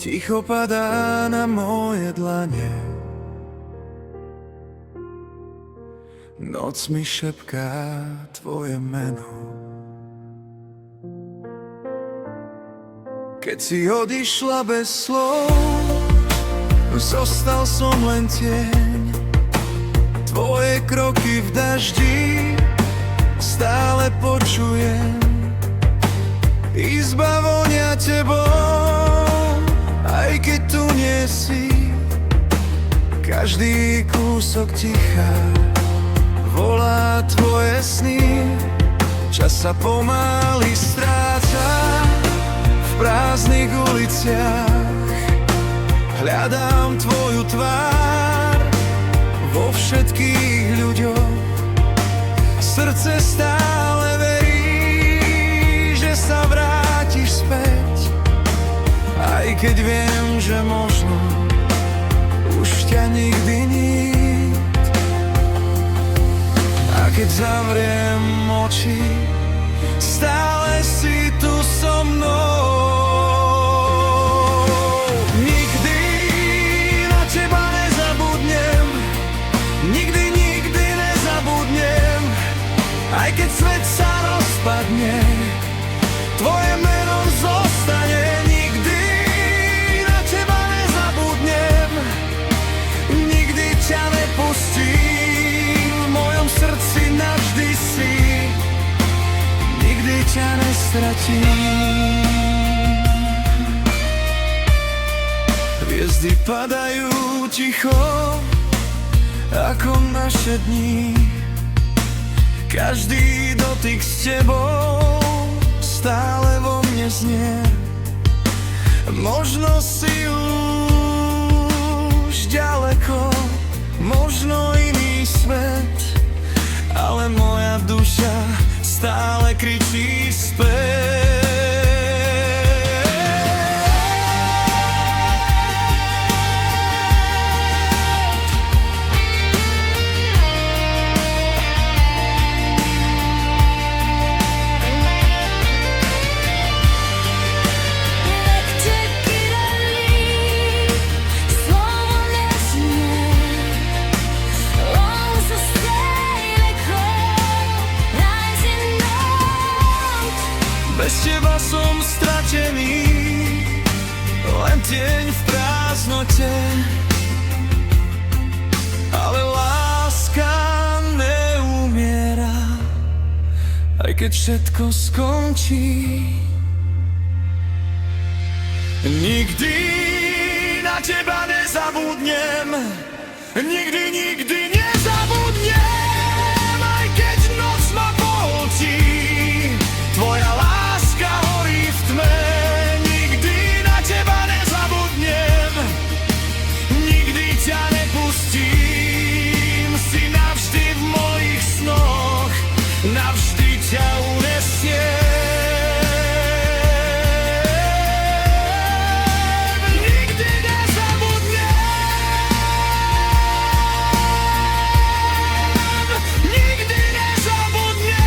Ticho padá na moje dlane, noc mi šepká tvoje meno. Keď si odišla bez slov, zostal som len tieň. Tvoje kroky v daždi stále počujem. Izba vonia tebou, aj keď tu nie si. Každý kúsok ticha volá tvoje sny. Čas sa pomaly stráca v prázdnych uliciach. Hľadám tvoju tvár vo všetkých ľuďoch. Srdce stále verí, že sa vrátiš späť, aj keď viem, že možno už ťa nikdy niť. A keď zavriem oči, stále si tu so mnou. Nikdy na teba nezabudnem, nikdy, nikdy nezabudnem. Aj keď svet sa rozpadne, tvoje meno zostane. Nikdy na teba nezabudnem, nikdy ťa nepustím. V mojom srdci navždy si, nikdy ťa nestratím. Hviezdy padajú ticho ako naše dni. Každý dotyk s tebou stále vo mne znie. Možno si už ďaleko, možno iný svet, ale moja duša stále kričí späť. Bez teba som stratený, len tieň v prázdnote. Ale láska neumiera, aj keď všetko skončí. Nikdy na teba nezabudnem, nikdy, nikdy nezabudnem. Aj keď noc ma pohltí, tvoja láska horí v tme. Nikdy na teba nezabudnem, nikdy ťa nepustím. Si navždy v mojich snoch, navždy ťa unesiem. Nikdy nezabudnem, nikdy nezabudnem,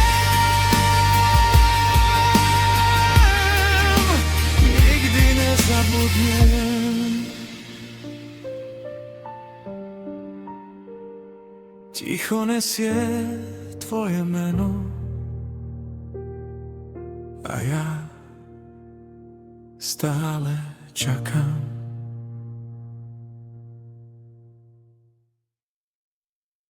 nikdy nezabudnem. Ticho nesie tvoje meno a ja stále čakám.